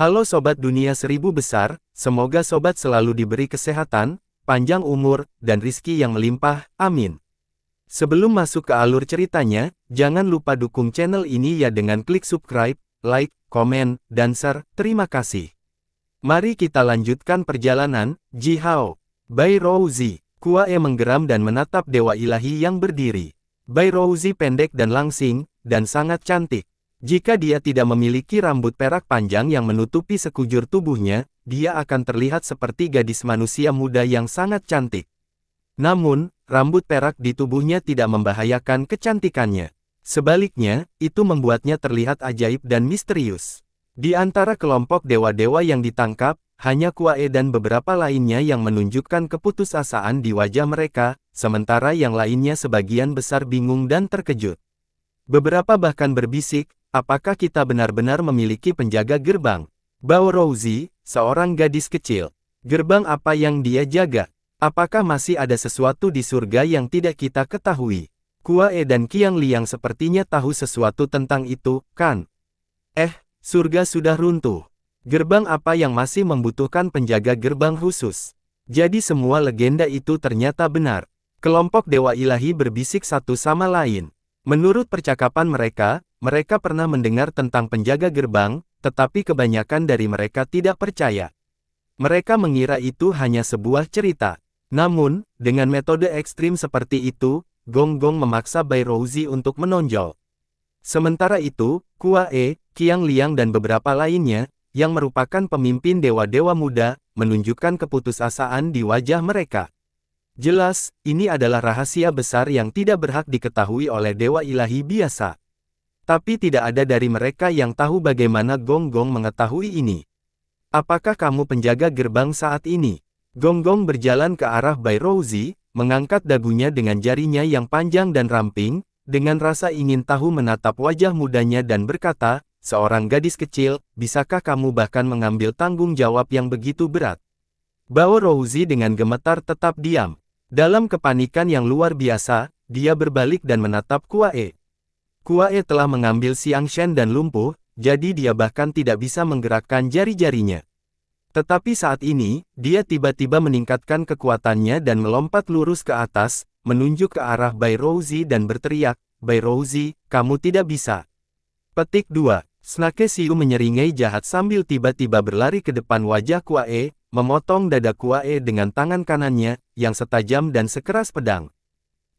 Halo Sobat Dunia Seribu Besar, semoga Sobat selalu diberi kesehatan, panjang umur, dan rizki yang melimpah, amin. Sebelum masuk ke alur ceritanya, jangan lupa dukung channel ini ya dengan klik subscribe, like, komen, dan share, terima kasih. Mari kita lanjutkan perjalanan, Jihao. Bairouzi, Kuae menggeram dan menatap dewa ilahi yang berdiri. Bairouzi pendek dan langsing, dan sangat cantik. Jika dia tidak memiliki rambut perak panjang yang menutupi sekujur tubuhnya, dia akan terlihat seperti gadis manusia muda yang sangat cantik. Namun, rambut perak di tubuhnya tidak membahayakan kecantikannya. Sebaliknya, itu membuatnya terlihat ajaib dan misterius. Di antara kelompok dewa-dewa yang ditangkap, hanya Kuae dan beberapa lainnya yang menunjukkan keputusasaan di wajah mereka, sementara yang lainnya sebagian besar bingung dan terkejut. Beberapa bahkan berbisik, apakah kita benar-benar memiliki penjaga gerbang? Bairouzi, seorang gadis kecil. Gerbang apa yang dia jaga? Apakah masih ada sesuatu di surga yang tidak kita ketahui? Kuae dan Qiangliang sepertinya tahu sesuatu tentang itu, kan? Surga sudah runtuh. Gerbang apa yang masih membutuhkan penjaga gerbang khusus? Jadi semua legenda itu ternyata benar. Kelompok dewa ilahi berbisik satu sama lain. Menurut percakapan mereka pernah mendengar tentang penjaga gerbang, tetapi kebanyakan dari mereka tidak percaya. Mereka mengira itu hanya sebuah cerita. Namun, dengan metode ekstrim seperti itu, Gonggong memaksa Bairouzi untuk menonjol. Sementara itu, Kuae, Qiangliang dan beberapa lainnya, yang merupakan pemimpin dewa-dewa muda, menunjukkan keputusasaan di wajah mereka. Jelas, ini adalah rahasia besar yang tidak berhak diketahui oleh dewa ilahi biasa. Tapi tidak ada dari mereka yang tahu bagaimana Gonggong mengetahui ini. Apakah kamu penjaga gerbang saat ini? Gonggong berjalan ke arah Bairouzi, mengangkat dagunya dengan jarinya yang panjang dan ramping, dengan rasa ingin tahu menatap wajah mudanya dan berkata, seorang gadis kecil, bisakah kamu bahkan mengambil tanggung jawab yang begitu berat? Bairouzi dengan gemetar tetap diam. Dalam kepanikan yang luar biasa, dia berbalik dan menatap Kuae. Kuae telah mengambil Xiangshen dan lumpuh, jadi dia bahkan tidak bisa menggerakkan jari-jarinya. Tetapi saat ini, dia tiba-tiba meningkatkan kekuatannya dan melompat lurus ke atas, menunjuk ke arah Bairouzi dan berteriak, "Bairouzi, kamu tidak bisa." Petik 2. Snake Xiu menyeringai jahat sambil tiba-tiba berlari ke depan wajah Kuae, memotong dada Kuae dengan tangan kanannya, yang setajam dan sekeras pedang.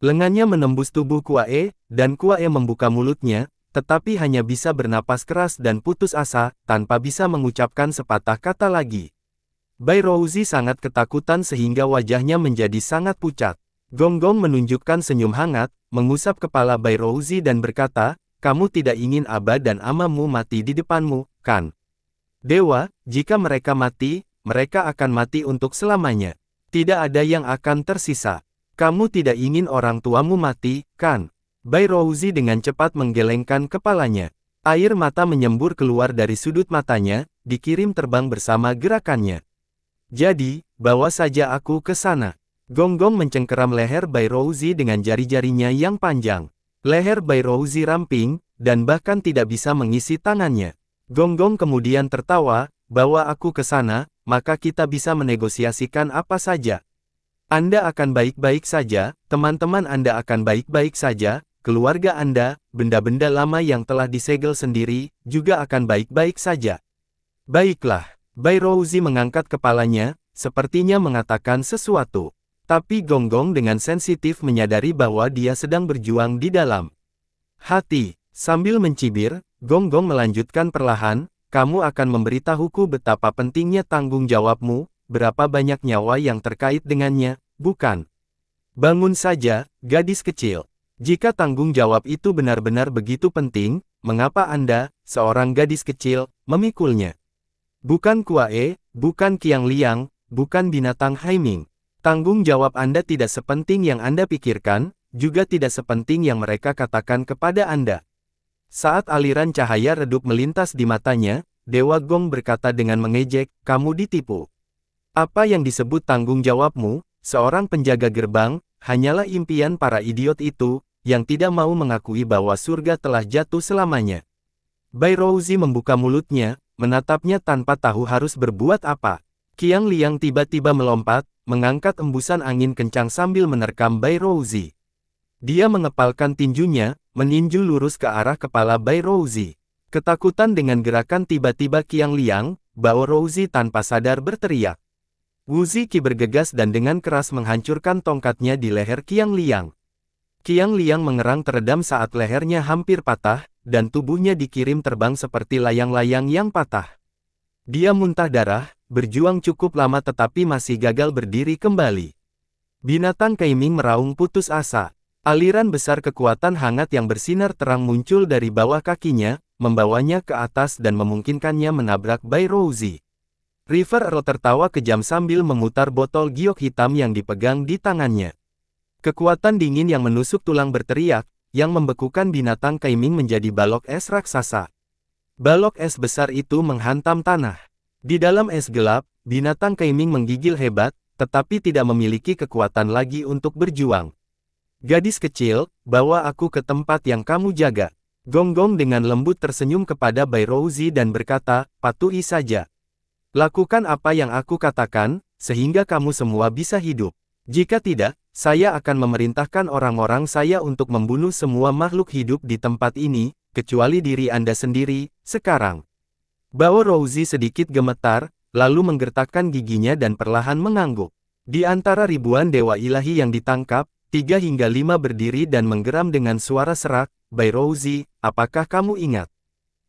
Lengannya menembus tubuh Kuae, dan Kuae membuka mulutnya, tetapi hanya bisa bernapas keras dan putus asa, tanpa bisa mengucapkan sepatah kata lagi. Bairouzi sangat ketakutan sehingga wajahnya menjadi sangat pucat. Gonggong menunjukkan senyum hangat, mengusap kepala Bairouzi dan berkata, kamu tidak ingin Aba dan Amamu mati di depanmu, kan? Dewa, jika mereka mati, mereka akan mati untuk selamanya. Tidak ada yang akan tersisa. Kamu tidak ingin orang tuamu mati, kan? Bairouzi dengan cepat menggelengkan kepalanya. Air mata menyembur keluar dari sudut matanya, dikirim terbang bersama gerakannya. Jadi, bawa saja aku ke sana. Gonggong mencengkeram leher Bairouzi dengan jari-jarinya yang panjang. Leher Bairouzi ramping, dan bahkan tidak bisa mengisi tangannya. Gonggong kemudian tertawa, bawa aku ke sana, maka kita bisa menegosiasikan apa saja. Anda akan baik-baik saja, teman-teman Anda akan baik-baik saja, keluarga Anda, benda-benda lama yang telah disegel sendiri, juga akan baik-baik saja. Baiklah, Bairouzi mengangkat kepalanya, sepertinya mengatakan sesuatu. Tapi Gonggong dengan sensitif menyadari bahwa dia sedang berjuang di dalam hati. Sambil mencibir, Gonggong melanjutkan perlahan, kamu akan memberitahuku betapa pentingnya tanggung jawabmu, berapa banyak nyawa yang terkait dengannya, bukan? Bangun saja, gadis kecil. Jika tanggung jawab itu benar-benar begitu penting, mengapa Anda, seorang gadis kecil, memikulnya? Bukan Kuae, bukan Qiangliang, bukan binatang Haiming. Tanggung jawab Anda tidak sepenting yang Anda pikirkan, juga tidak sepenting yang mereka katakan kepada Anda. Saat aliran cahaya redup melintas di matanya, Dewa Gong berkata dengan mengejek, kamu ditipu. Apa yang disebut tanggung jawabmu, seorang penjaga gerbang, hanyalah impian para idiot itu, yang tidak mau mengakui bahwa surga telah jatuh selamanya. Bairouzi membuka mulutnya, menatapnya tanpa tahu harus berbuat apa. Qiang Liang tiba-tiba melompat, mengangkat embusan angin kencang sambil menerkam Bai Rouzi. Dia mengepalkan tinjunya, meninju lurus ke arah kepala Bai Rouzi. Ketakutan dengan gerakan tiba-tiba Qiang Liang, Bao Rouzi tanpa sadar berteriak. Wu Ziki bergegas dan dengan keras menghancurkan tongkatnya di leher Qiang Liang. Qiang Liang mengerang teredam saat lehernya hampir patah, dan tubuhnya dikirim terbang seperti layang-layang yang patah. Dia muntah darah, berjuang cukup lama tetapi masih gagal berdiri kembali. Binatang Kaiming meraung putus asa. Aliran besar kekuatan hangat yang bersinar terang muncul dari bawah kakinya, membawanya ke atas dan memungkinkannya menabrak Bai Rouzi. River Earl tertawa kejam sambil memutar botol giok hitam yang dipegang di tangannya. Kekuatan dingin yang menusuk tulang berteriak, yang membekukan binatang Kaiming menjadi balok es raksasa. Balok es besar itu menghantam tanah. Di dalam es gelap, binatang Kaiming menggigil hebat, tetapi tidak memiliki kekuatan lagi untuk berjuang. Gadis kecil, bawa aku ke tempat yang kamu jaga. Gonggong dengan lembut tersenyum kepada Bai Rouzi dan berkata, patuhi saja. Lakukan apa yang aku katakan, sehingga kamu semua bisa hidup. Jika tidak, saya akan memerintahkan orang-orang saya untuk membunuh semua makhluk hidup di tempat ini, kecuali diri Anda sendiri, sekarang. Bao Rouzi sedikit gemetar, lalu menggertakkan giginya dan perlahan mengangguk. Di antara ribuan dewa ilahi yang ditangkap, 3 hingga 5 berdiri dan menggeram dengan suara serak, Bai Rouzi, apakah kamu ingat?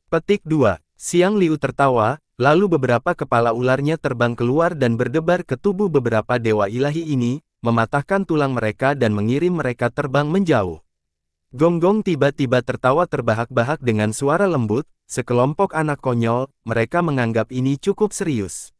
Petik 2. Xiang Liu tertawa, lalu beberapa kepala ularnya terbang keluar dan berdebar ke tubuh beberapa dewa ilahi ini, mematahkan tulang mereka dan mengirim mereka terbang menjauh. Gonggong tiba-tiba tertawa terbahak-bahak dengan suara lembut, sekelompok anak konyol, mereka menganggap ini cukup serius.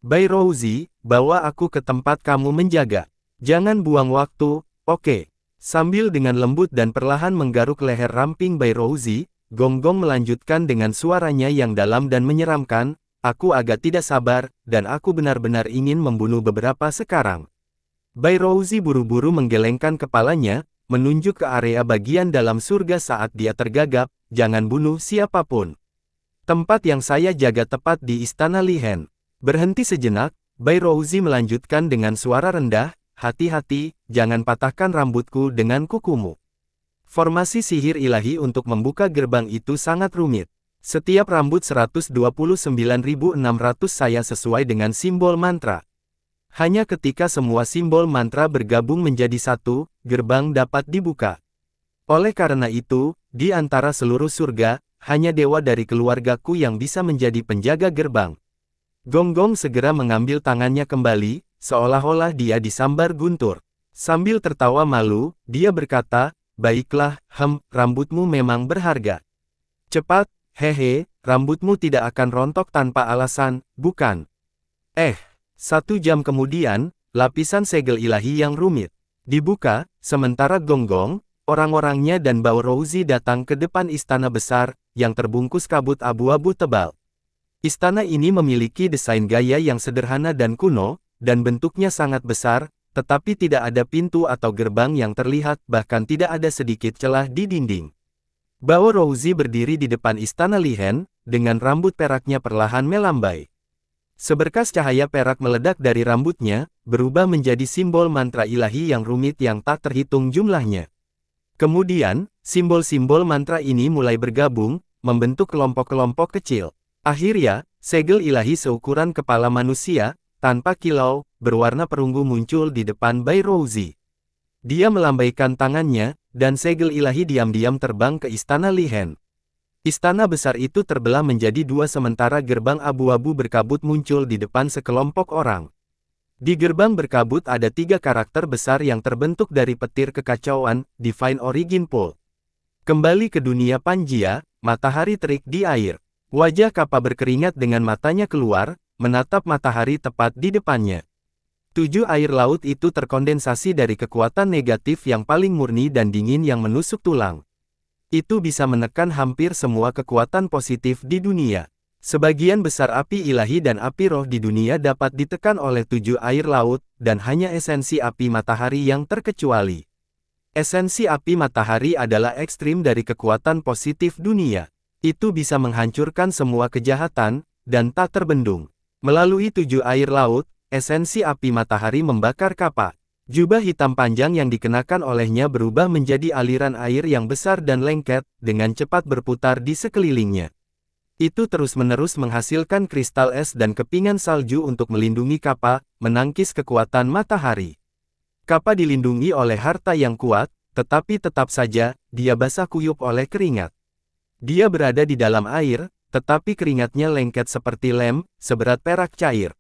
Bai Rouzi, bawa aku ke tempat kamu menjaga. Jangan buang waktu, oke. Sambil dengan lembut dan perlahan menggaruk leher ramping Bai Rouzi, Gonggong melanjutkan dengan suaranya yang dalam dan menyeramkan, aku agak tidak sabar, dan aku benar-benar ingin membunuh beberapa sekarang. Bai Rouzi buru-buru menggelengkan kepalanya, menunjuk ke area bagian dalam surga saat dia tergagap, jangan bunuh siapapun. Tempat yang saya jaga tepat di Istana Lihen. Berhenti sejenak, Bai Rouzi melanjutkan dengan suara rendah, hati-hati, jangan patahkan rambutku dengan kukumu. Formasi sihir ilahi untuk membuka gerbang itu sangat rumit. Setiap rambut 129.600 saya sesuai dengan simbol mantra. Hanya ketika semua simbol mantra bergabung menjadi satu, gerbang dapat dibuka. Oleh karena itu, di antara seluruh surga, hanya dewa dari keluargaku yang bisa menjadi penjaga gerbang. Gonggong segera mengambil tangannya kembali, seolah-olah dia disambar guntur. Sambil tertawa malu, dia berkata, baiklah, rambutmu memang berharga. Cepat, hehe, rambutmu tidak akan rontok tanpa alasan, bukan? 1 jam kemudian, lapisan segel ilahi yang rumit dibuka, sementara Gonggong, orang-orangnya dan Bao Rouzi datang ke depan istana besar, yang terbungkus kabut abu-abu tebal. Istana ini memiliki desain gaya yang sederhana dan kuno, dan bentuknya sangat besar, tetapi tidak ada pintu atau gerbang yang terlihat, bahkan tidak ada sedikit celah di dinding. Bao Rouzi berdiri di depan Istana Lihen, dengan rambut peraknya perlahan melambai. Seberkas cahaya perak meledak dari rambutnya, berubah menjadi simbol mantra ilahi yang rumit yang tak terhitung jumlahnya. Kemudian, simbol-simbol mantra ini mulai bergabung, membentuk kelompok-kelompok kecil. Akhirnya, segel ilahi seukuran kepala manusia, tanpa kilau, berwarna perunggu muncul di depan Bai Rouzi. Dia melambaikan tangannya, dan segel ilahi diam-diam terbang ke Istana Lihen. Istana besar itu terbelah menjadi 2 sementara gerbang abu-abu berkabut muncul di depan sekelompok orang. Di gerbang berkabut ada 3 karakter besar yang terbentuk dari petir kekacauan, Divine Origin Pool. Kembali ke dunia Panjia, matahari terik di air. Wajah Kappa berkeringat dengan matanya keluar, menatap matahari tepat di depannya. 7 air laut itu terkondensasi dari kekuatan negatif yang paling murni dan dingin yang menusuk tulang. Itu bisa menekan hampir semua kekuatan positif di dunia. Sebagian besar api ilahi dan api roh di dunia dapat ditekan oleh 7 air laut, dan hanya esensi api matahari yang terkecuali. Esensi api matahari adalah ekstrim dari kekuatan positif dunia. Itu bisa menghancurkan semua kejahatan, dan tak terbendung. Melalui 7 air laut, esensi api matahari membakar Kappa. Jubah hitam panjang yang dikenakan olehnya berubah menjadi aliran air yang besar dan lengket, dengan cepat berputar di sekelilingnya. Itu terus-menerus menghasilkan kristal es dan kepingan salju untuk melindungi Kappa, menangkis kekuatan matahari. Kappa dilindungi oleh harta yang kuat, tetapi tetap saja, dia basah kuyup oleh keringat. Dia berada di dalam air, tetapi keringatnya lengket seperti lem, seberat perak cair.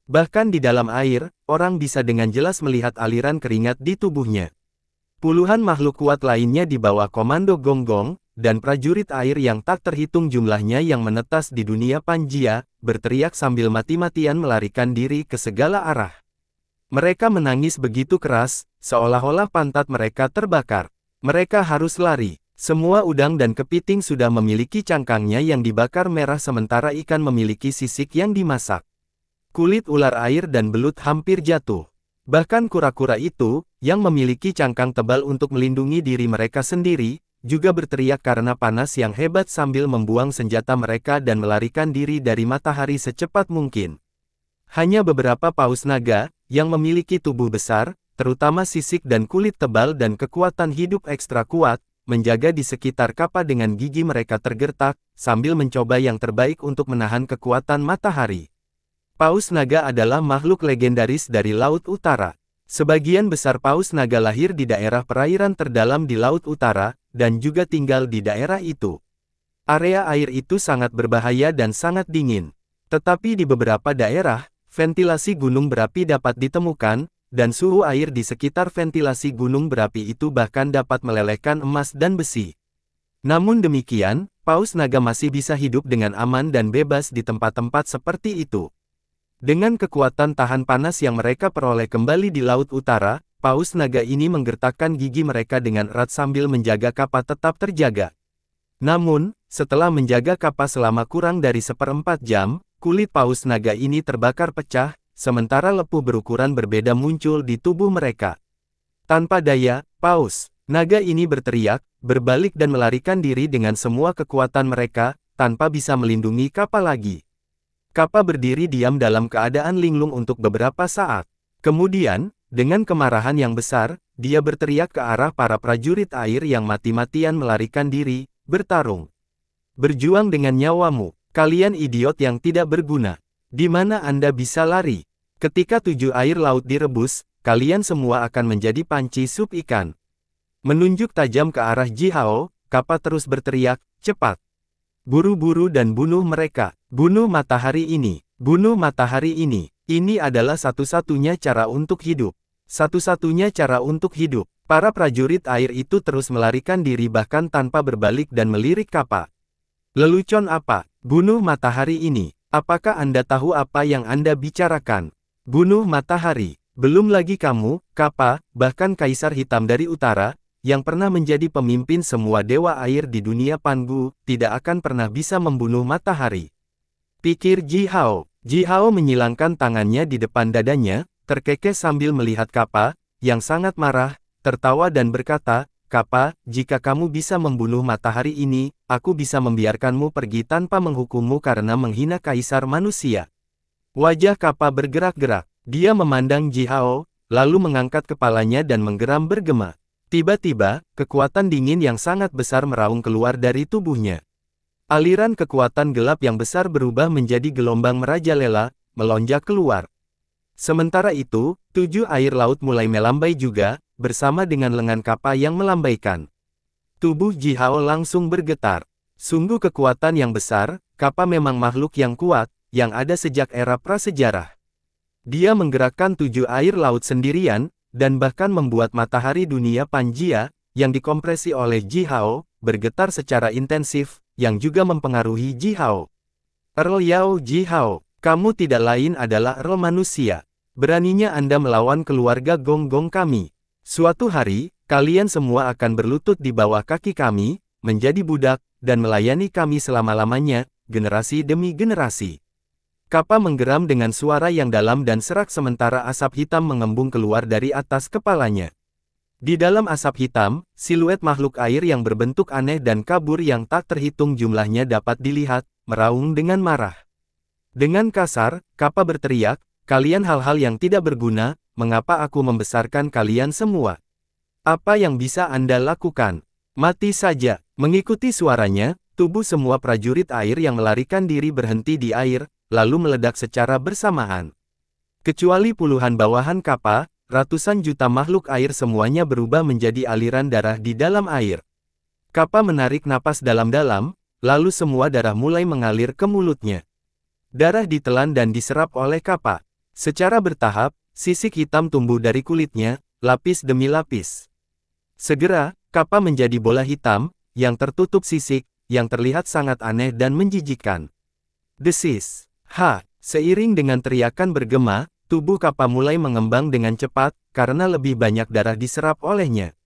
Bahkan di dalam air, orang bisa dengan jelas melihat aliran keringat di tubuhnya. Puluhan makhluk kuat lainnya di bawah komando Gonggong, dan prajurit air yang tak terhitung jumlahnya yang menetas di dunia Panjia, berteriak sambil mati-matian melarikan diri ke segala arah. Mereka menangis begitu keras, seolah-olah pantat mereka terbakar. Mereka harus lari. Semua udang dan kepiting sudah memiliki cangkangnya yang dibakar merah sementara ikan memiliki sisik yang dimasak. Kulit ular air dan belut hampir jatuh. Bahkan kura-kura itu, yang memiliki cangkang tebal untuk melindungi diri mereka sendiri, juga berteriak karena panas yang hebat sambil membuang senjata mereka dan melarikan diri dari matahari secepat mungkin. Hanya beberapa paus naga, yang memiliki tubuh besar, terutama sisik dan kulit tebal dan kekuatan hidup ekstra kuat, menjaga di sekitar Kappa dengan gigi mereka tergertak, sambil mencoba yang terbaik untuk menahan kekuatan matahari. Paus naga adalah makhluk legendaris dari Laut Utara. Sebagian besar paus naga lahir di daerah perairan terdalam di Laut Utara, dan juga tinggal di daerah itu. Area air itu sangat berbahaya dan sangat dingin. Tetapi di beberapa daerah, ventilasi gunung berapi dapat ditemukan, dan suhu air di sekitar ventilasi gunung berapi itu bahkan dapat melelehkan emas dan besi. Namun demikian, paus naga masih bisa hidup dengan aman dan bebas di tempat-tempat seperti itu. Dengan kekuatan tahan panas yang mereka peroleh kembali di Laut Utara, paus naga ini menggertakkan gigi mereka dengan erat sambil menjaga Kappa tetap terjaga. Namun, setelah menjaga Kappa selama kurang dari 1/4 jam, kulit paus naga ini terbakar pecah, sementara lepuh berukuran berbeda muncul di tubuh mereka. Tanpa daya, paus naga ini berteriak, berbalik dan melarikan diri dengan semua kekuatan mereka, tanpa bisa melindungi Kappa lagi. Kappa berdiri diam dalam keadaan linglung untuk beberapa saat. Kemudian, dengan kemarahan yang besar, dia berteriak ke arah para prajurit air yang mati-matian melarikan diri, bertarung. Berjuang dengan nyawamu, kalian idiot yang tidak berguna. Di mana Anda bisa lari? Ketika 7 air laut direbus, kalian semua akan menjadi panci sup ikan. Menunjuk tajam ke arah Jihao, Kappa terus berteriak, cepat. Buru-buru dan bunuh mereka. Bunuh matahari ini. Bunuh matahari ini. Ini adalah satu-satunya cara untuk hidup. Satu-satunya cara untuk hidup. Para prajurit air itu terus melarikan diri bahkan tanpa berbalik dan melirik Kappa. Lelucon apa? Bunuh matahari ini. Apakah Anda tahu apa yang Anda bicarakan? Bunuh matahari. Belum lagi kamu, Kappa, bahkan Kaisar Hitam dari Utara, yang pernah menjadi pemimpin semua dewa air di dunia Pangu, tidak akan pernah bisa membunuh matahari. Pikir Jihao. Jihao menyilangkan tangannya di depan dadanya, terkekeh sambil melihat Kappa, yang sangat marah, tertawa dan berkata, Kappa, jika kamu bisa membunuh matahari ini, aku bisa membiarkanmu pergi tanpa menghukummu karena menghina kaisar manusia. Wajah Kappa bergerak-gerak. Dia memandang Jihao, lalu mengangkat kepalanya dan menggeram bergema. Tiba-tiba, kekuatan dingin yang sangat besar meraung keluar dari tubuhnya. Aliran kekuatan gelap yang besar berubah menjadi gelombang merajalela, melonjak keluar. Sementara itu, 7 air laut mulai melambai juga, bersama dengan lengan Kappa yang melambaikan. Tubuh Jihao langsung bergetar. Sungguh kekuatan yang besar, Kappa memang makhluk yang kuat, yang ada sejak era prasejarah. Dia menggerakkan 7 air laut sendirian, dan bahkan membuat matahari dunia Panjia, yang dikompresi oleh Jihao, bergetar secara intensif, yang juga mempengaruhi Jihao. Earl Yao Jihao, kamu tidak lain adalah Earl manusia. Beraninya Anda melawan keluarga Gonggong kami. Suatu hari, kalian semua akan berlutut di bawah kaki kami, menjadi budak, dan melayani kami selama-lamanya, generasi demi generasi. Kappa menggeram dengan suara yang dalam dan serak sementara asap hitam mengembung keluar dari atas kepalanya. Di dalam asap hitam, siluet makhluk air yang berbentuk aneh dan kabur yang tak terhitung jumlahnya dapat dilihat, meraung dengan marah. Dengan kasar, Kappa berteriak, "Kalian hal-hal yang tidak berguna, mengapa aku membesarkan kalian semua? Apa yang bisa Anda lakukan? Mati saja." Mengikuti suaranya, tubuh semua prajurit air yang melarikan diri berhenti di air, lalu meledak secara bersamaan. Kecuali puluhan bawahan Kappa, ratusan juta makhluk air semuanya berubah menjadi aliran darah di dalam air. Kappa menarik napas dalam-dalam, lalu semua darah mulai mengalir ke mulutnya. Darah ditelan dan diserap oleh Kappa. Secara bertahap, sisik hitam tumbuh dari kulitnya, lapis demi lapis. Segera, Kappa menjadi bola hitam, yang tertutup sisik, yang terlihat sangat aneh dan menjijikkan. Desis. Seiring dengan teriakan bergema, tubuh Kappa mulai mengembang dengan cepat, karena lebih banyak darah diserap olehnya.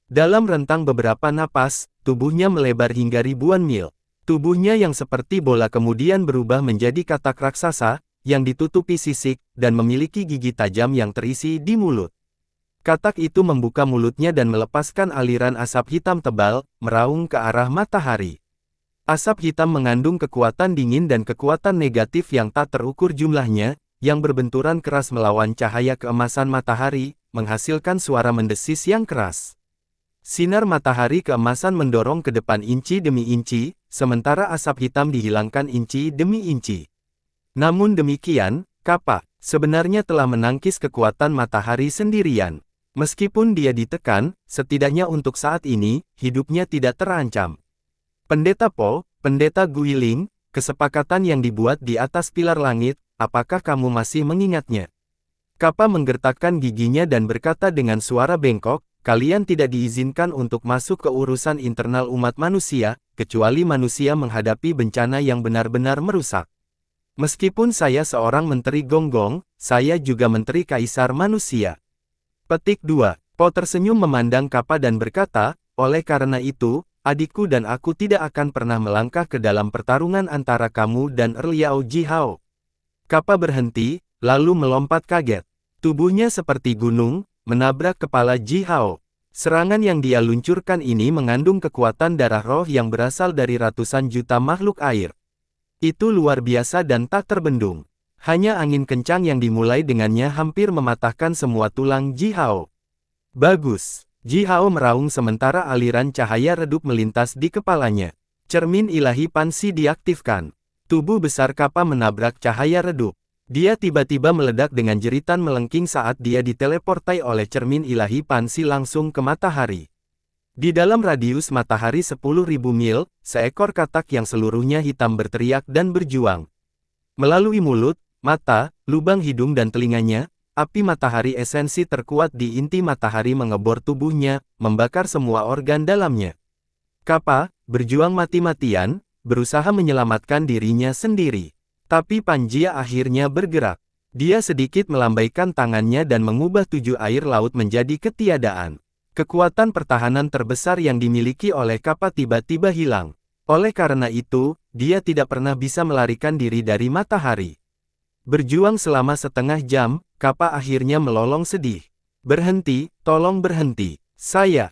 Dalam rentang beberapa napas, tubuhnya melebar hingga ribuan mil. Tubuhnya yang seperti bola kemudian berubah menjadi katak raksasa, yang ditutupi sisik, dan memiliki gigi tajam yang terisi di mulut. Katak itu membuka mulutnya dan melepaskan aliran asap hitam tebal, meraung ke arah matahari. Asap hitam mengandung kekuatan dingin dan kekuatan negatif yang tak terukur jumlahnya, yang berbenturan keras melawan cahaya keemasan matahari, menghasilkan suara mendesis yang keras. Sinar matahari keemasan mendorong ke depan inci demi inci, sementara asap hitam dihilangkan inci demi inci. Namun demikian, Kappa sebenarnya telah menangkis kekuatan matahari sendirian. Meskipun dia ditekan, setidaknya untuk saat ini, hidupnya tidak terancam. Pendeta Po, Pendeta Guiling, kesepakatan yang dibuat di atas pilar langit, apakah kamu masih mengingatnya? Kappa menggertakkan giginya dan berkata dengan suara bengkok, "Kalian tidak diizinkan untuk masuk ke urusan internal umat manusia, kecuali manusia menghadapi bencana yang benar-benar merusak. Meskipun saya seorang menteri gonggong, saya juga menteri kaisar manusia." Petik 2. Po tersenyum memandang Kappa dan berkata, "Oleh karena itu, adikku dan aku tidak akan pernah melangkah ke dalam pertarungan antara kamu dan Liao Jihao." Kappa berhenti, lalu melompat kaget. Tubuhnya seperti gunung, menabrak kepala Jihao. Serangan yang dia luncurkan ini mengandung kekuatan darah roh yang berasal dari ratusan juta makhluk air. Itu luar biasa dan tak terbendung. Hanya angin kencang yang dimulai dengannya hampir mematahkan semua tulang Jihao. Bagus. Jihao meraung sementara aliran cahaya redup melintas di kepalanya. Cermin ilahi Pansi diaktifkan. Tubuh besar Kappa menabrak cahaya redup. Dia tiba-tiba meledak dengan jeritan melengking saat dia diteleportai oleh cermin ilahi Pansi langsung ke matahari. Di dalam radius matahari 10.000 mil, seekor katak yang seluruhnya hitam berteriak dan berjuang. Melalui mulut, mata, lubang hidung dan telinganya, api matahari esensi terkuat di inti matahari mengebor tubuhnya, membakar semua organ dalamnya. Kappa berjuang mati-matian, berusaha menyelamatkan dirinya sendiri. Tapi Panjia akhirnya bergerak. Dia sedikit melambaikan tangannya dan mengubah 7 air laut menjadi ketiadaan. Kekuatan pertahanan terbesar yang dimiliki oleh Kappa tiba-tiba hilang. Oleh karena itu, dia tidak pernah bisa melarikan diri dari matahari. Berjuang selama setengah jam, Kappa akhirnya melolong sedih. "Berhenti, tolong berhenti. Saya,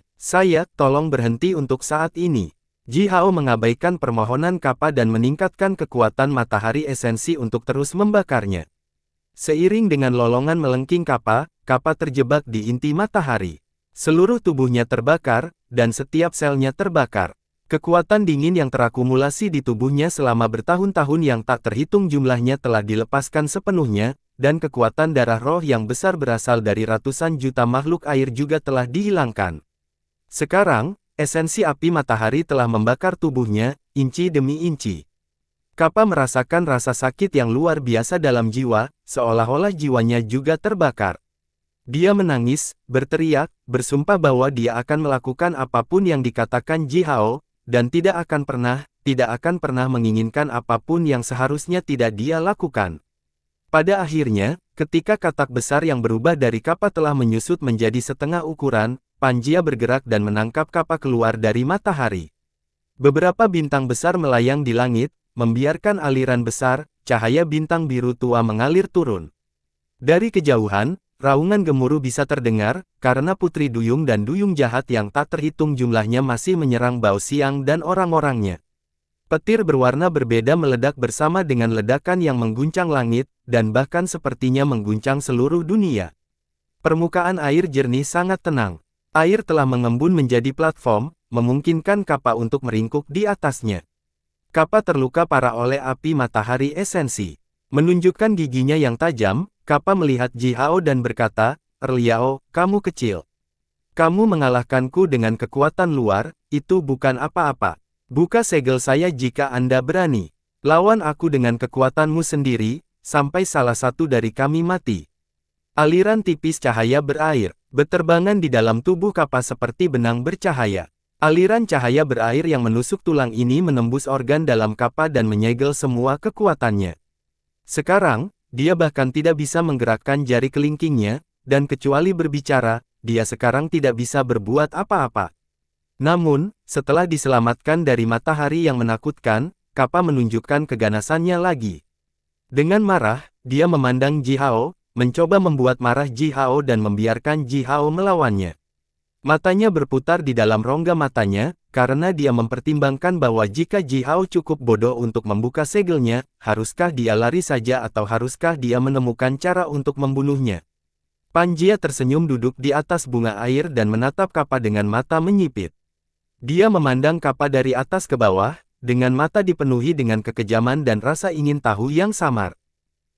tolong berhenti untuk saat ini." Jihao mengabaikan permohonan Kappa dan meningkatkan kekuatan matahari esensi untuk terus membakarnya. Seiring dengan lolongan melengking Kappa, Kappa terjebak di inti matahari. Seluruh tubuhnya terbakar, dan setiap selnya terbakar. Kekuatan dingin yang terakumulasi di tubuhnya selama bertahun-tahun yang tak terhitung jumlahnya telah dilepaskan sepenuhnya, dan kekuatan darah roh yang besar berasal dari ratusan juta makhluk air juga telah dihilangkan. Sekarang, esensi api matahari telah membakar tubuhnya, inci demi inci. Kappa merasakan rasa sakit yang luar biasa dalam jiwa, seolah-olah jiwanya juga terbakar. Dia menangis, berteriak, bersumpah bahwa dia akan melakukan apapun yang dikatakan Jihao, dan tidak akan pernah menginginkan apapun yang seharusnya tidak dia lakukan. Pada akhirnya, ketika katak besar yang berubah dari Kappa telah menyusut menjadi setengah ukuran, Panjia bergerak dan menangkap Kappa keluar dari matahari. Beberapa bintang besar melayang di langit, membiarkan aliran besar, cahaya bintang biru tua mengalir turun. Dari kejauhan, Raungan gemuruh bisa terdengar, karena Putri Duyung dan Duyung jahat yang tak terhitung jumlahnya masih menyerang Bao Xiang dan orang-orangnya. Petir berwarna berbeda meledak bersama dengan ledakan yang mengguncang langit, dan bahkan sepertinya mengguncang seluruh dunia. Permukaan air jernih sangat tenang. Air telah mengembun menjadi platform, memungkinkan kapal untuk meringkuk di atasnya. Kapal terluka parah oleh api matahari esensi. Menunjukkan giginya yang tajam, kapal melihat Ji Hao dan berkata, "Erliao, kamu kecil. Kamu mengalahkanku dengan kekuatan luar, itu bukan apa-apa. Buka segel saya jika Anda berani. Lawan aku dengan kekuatanmu sendiri, sampai salah satu dari kami mati." Aliran tipis cahaya berair, berterbangan di dalam tubuh kapal seperti benang bercahaya. Aliran cahaya berair yang menusuk tulang ini menembus organ dalam kapal dan menyegel semua kekuatannya. Sekarang, dia bahkan tidak bisa menggerakkan jari kelingkingnya, dan kecuali berbicara, dia sekarang tidak bisa berbuat apa-apa. Namun, setelah diselamatkan dari matahari yang menakutkan, kapal menunjukkan keganasannya lagi. Dengan marah, dia memandang Ji Hao, mencoba membuat marah Ji Hao dan membiarkan Ji Hao melawannya. Matanya berputar di dalam rongga matanya, karena dia mempertimbangkan bahwa jika Ji Hao cukup bodoh untuk membuka segelnya, haruskah dia lari saja atau haruskah dia menemukan cara untuk membunuhnya. Pan Jia tersenyum duduk di atas bunga air dan menatap kapal dengan mata menyipit. Dia memandang kapal dari atas ke bawah, dengan mata dipenuhi dengan kekejaman dan rasa ingin tahu yang samar.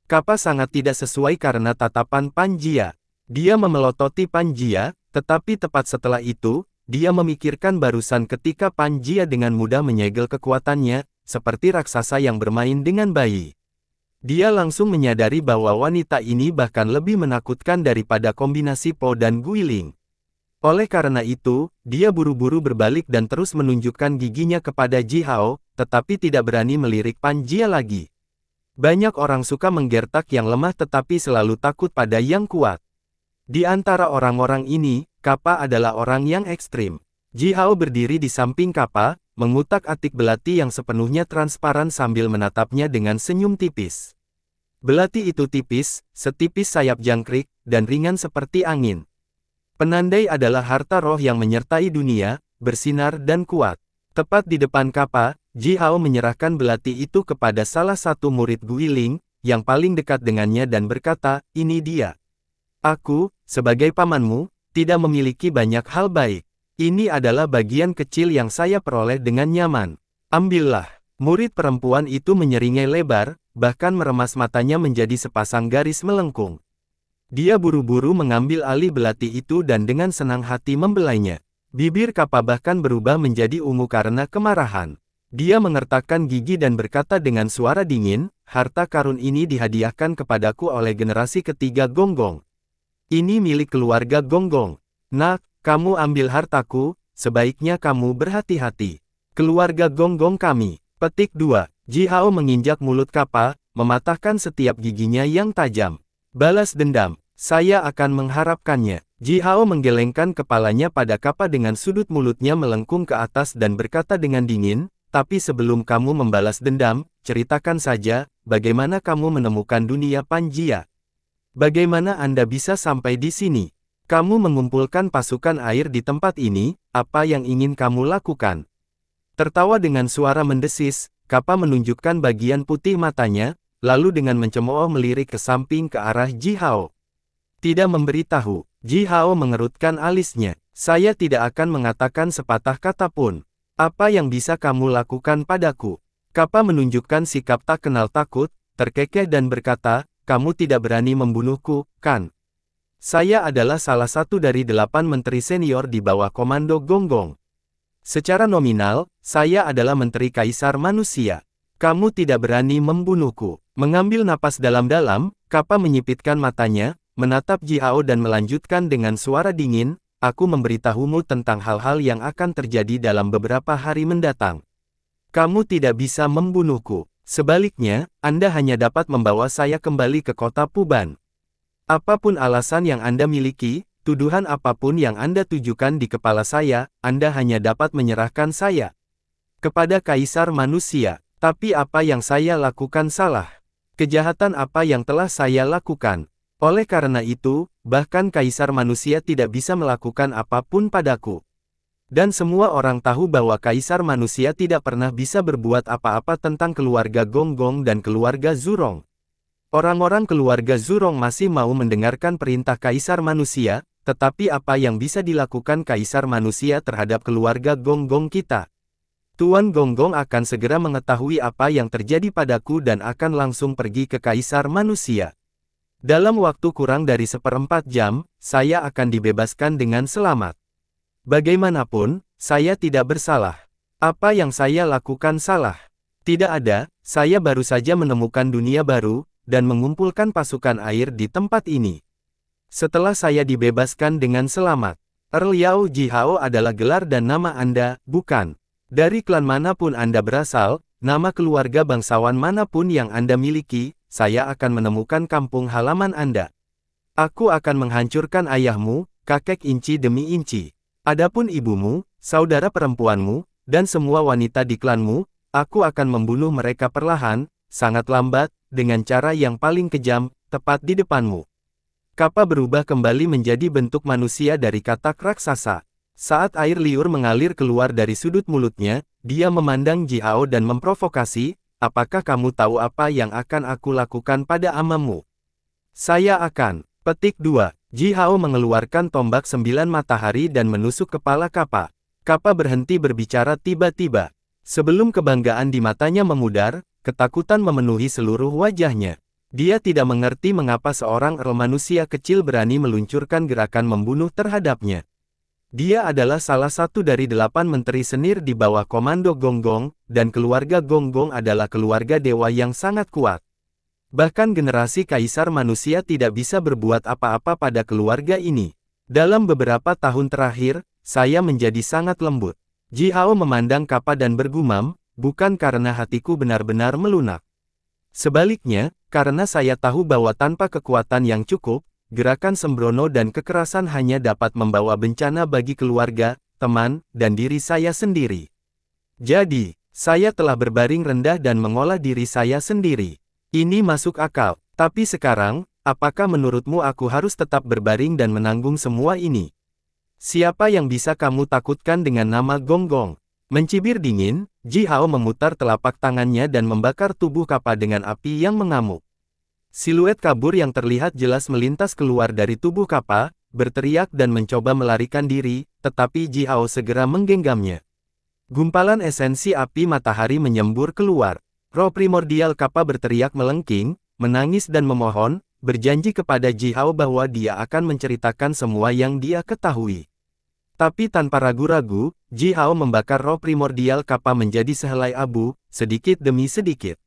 Kapal sangat tidak sesuai karena tatapan Pan Jia. Dia memelototi Pan Jia, tetapi tepat setelah itu, dia memikirkan barusan ketika Pan Jia dengan mudah menyegel kekuatannya, seperti raksasa yang bermain dengan bayi. Dia langsung menyadari bahwa wanita ini bahkan lebih menakutkan daripada kombinasi Po dan Guiling. Oleh karena itu, dia buru-buru berbalik dan terus menunjukkan giginya kepada Ji Hao, tetapi tidak berani melirik Pan Jia lagi. Banyak orang suka menggertak yang lemah tetapi selalu takut pada yang kuat. Di antara orang-orang ini, Kappa adalah orang yang ekstrim. Ji Hao berdiri di samping Kappa, mengutak-atik belati yang sepenuhnya transparan sambil menatapnya dengan senyum tipis. Belati itu tipis, setipis sayap jangkrik, dan ringan seperti angin. Penandai adalah harta roh yang menyertai dunia, bersinar dan kuat. Tepat di depan Kappa, Ji Hao menyerahkan belati itu kepada salah satu murid Guiling, yang paling dekat dengannya dan berkata, "Ini dia. Aku, sebagai pamanmu, tidak memiliki banyak hal baik. Ini adalah bagian kecil yang saya peroleh dengan nyaman. Ambillah." Murid perempuan itu menyeringai lebar, bahkan meremas matanya menjadi sepasang garis melengkung. Dia buru-buru mengambil alih belati itu dan dengan senang hati membelainya. Bibir Kappa bahkan berubah menjadi ungu karena kemarahan. Dia mengertakkan gigi dan berkata dengan suara dingin, "Harta karun ini dihadiahkan kepadaku oleh generasi ketiga Gonggong. Ini milik keluarga Gonggong. Nak, kamu ambil hartaku, sebaiknya kamu berhati-hati. Keluarga Gonggong kami." Petik 2. Ji Hao menginjak mulut Kappa, mematahkan setiap giginya yang tajam. Balas dendam. Saya akan mengharapkannya. Ji Hao menggelengkan kepalanya pada Kappa dengan sudut mulutnya melengkung ke atas dan berkata dengan dingin, "Tapi sebelum kamu membalas dendam, ceritakan saja, bagaimana kamu menemukan dunia Pan Jia? Bagaimana Anda bisa sampai di sini? Kamu mengumpulkan pasukan air di tempat ini, apa yang ingin kamu lakukan?" Tertawa dengan suara mendesis, Kappa menunjukkan bagian putih matanya, lalu dengan mencemooh melirik ke samping ke arah Ji Hao. Tidak memberitahu, Ji Hao mengerutkan alisnya. "Saya tidak akan mengatakan sepatah kata pun. Apa yang bisa kamu lakukan padaku?" Kappa menunjukkan sikap tak kenal takut, terkekeh dan berkata, "Kamu tidak berani membunuhku, kan? Saya adalah salah satu dari 8 menteri senior di bawah komando Gonggong. Secara nominal, saya adalah menteri kaisar manusia. Kamu tidak berani membunuhku." Mengambil napas dalam-dalam, Kappa menyipitkan matanya, menatap Ji Hao dan melanjutkan dengan suara dingin, "Aku memberitahumu tentang hal-hal yang akan terjadi dalam beberapa hari mendatang. Kamu tidak bisa membunuhku. Sebaliknya, Anda hanya dapat membawa saya kembali ke kota Puban. Apapun alasan yang Anda miliki, tuduhan apapun yang Anda tujukan di kepala saya, Anda hanya dapat menyerahkan saya kepada kaisar manusia. Tapi apa yang saya lakukan salah? Kejahatan apa yang telah saya lakukan? Oleh karena itu, bahkan kaisar manusia tidak bisa melakukan apapun padaku. Dan semua orang tahu bahwa kaisar manusia tidak pernah bisa berbuat apa-apa tentang keluarga Gonggong dan keluarga Zurong. Orang-orang keluarga Zurong masih mau mendengarkan perintah kaisar manusia, tetapi apa yang bisa dilakukan kaisar manusia terhadap keluarga Gonggong kita? Tuan Gonggong akan segera mengetahui apa yang terjadi padaku dan akan langsung pergi ke kaisar manusia. Dalam waktu kurang dari 1/4 jam, saya akan dibebaskan dengan selamat. Bagaimanapun, saya tidak bersalah. Apa yang saya lakukan salah? Tidak ada, saya baru saja menemukan dunia baru, dan mengumpulkan pasukan air di tempat ini. Setelah saya dibebaskan dengan selamat. Liao Jihao adalah gelar dan nama Anda, bukan? Dari klan manapun Anda berasal, nama keluarga bangsawan manapun yang Anda miliki, saya akan menemukan kampung halaman Anda. Aku akan menghancurkan ayahmu, kakek inci demi inci. Adapun ibumu, saudara perempuanmu, dan semua wanita di klanmu, aku akan membunuh mereka perlahan, sangat lambat, dengan cara yang paling kejam, tepat di depanmu. Kappa berubah kembali menjadi bentuk manusia dari katak raksasa. Saat air liur mengalir keluar dari sudut mulutnya, dia memandang Jihao dan memprovokasi, apakah kamu tahu apa yang akan aku lakukan pada amamu? Saya akan. Petik 2. Jihao mengeluarkan tombak 9 matahari dan menusuk kepala Kappa. Kappa berhenti berbicara tiba-tiba. Sebelum kebanggaan di matanya memudar, ketakutan memenuhi seluruh wajahnya. Dia tidak mengerti mengapa seorang manusia kecil berani meluncurkan gerakan membunuh terhadapnya. Dia adalah salah satu dari 8 menteri senir di bawah komando Gonggong, dan keluarga Gonggong adalah keluarga dewa yang sangat kuat. Bahkan generasi kaisar manusia tidak bisa berbuat apa-apa pada keluarga ini. Dalam beberapa tahun terakhir, saya menjadi sangat lembut. Jihao memandang Kappa dan bergumam, bukan karena hatiku benar-benar melunak. Sebaliknya, karena saya tahu bahwa tanpa kekuatan yang cukup, gerakan sembrono dan kekerasan hanya dapat membawa bencana bagi keluarga, teman, dan diri saya sendiri. Jadi, saya telah berbaring rendah dan mengolah diri saya sendiri. Ini masuk akal, tapi sekarang, apakah menurutmu aku harus tetap berbaring dan menanggung semua ini? Siapa yang bisa kamu takutkan dengan nama Gonggong? Mencibir dingin, Jihao memutar telapak tangannya dan membakar tubuh Kappa dengan api yang mengamuk. Siluet kabur yang terlihat jelas melintas keluar dari tubuh Kappa, berteriak dan mencoba melarikan diri, tetapi Jihao segera menggenggamnya. Gumpalan esensi api matahari menyembur keluar. Roh primordial Kappa berteriak melengking, menangis dan memohon, berjanji kepada Jihao bahwa dia akan menceritakan semua yang dia ketahui. Tapi tanpa ragu-ragu, Jihao membakar roh primordial Kappa menjadi sehelai abu, sedikit demi sedikit.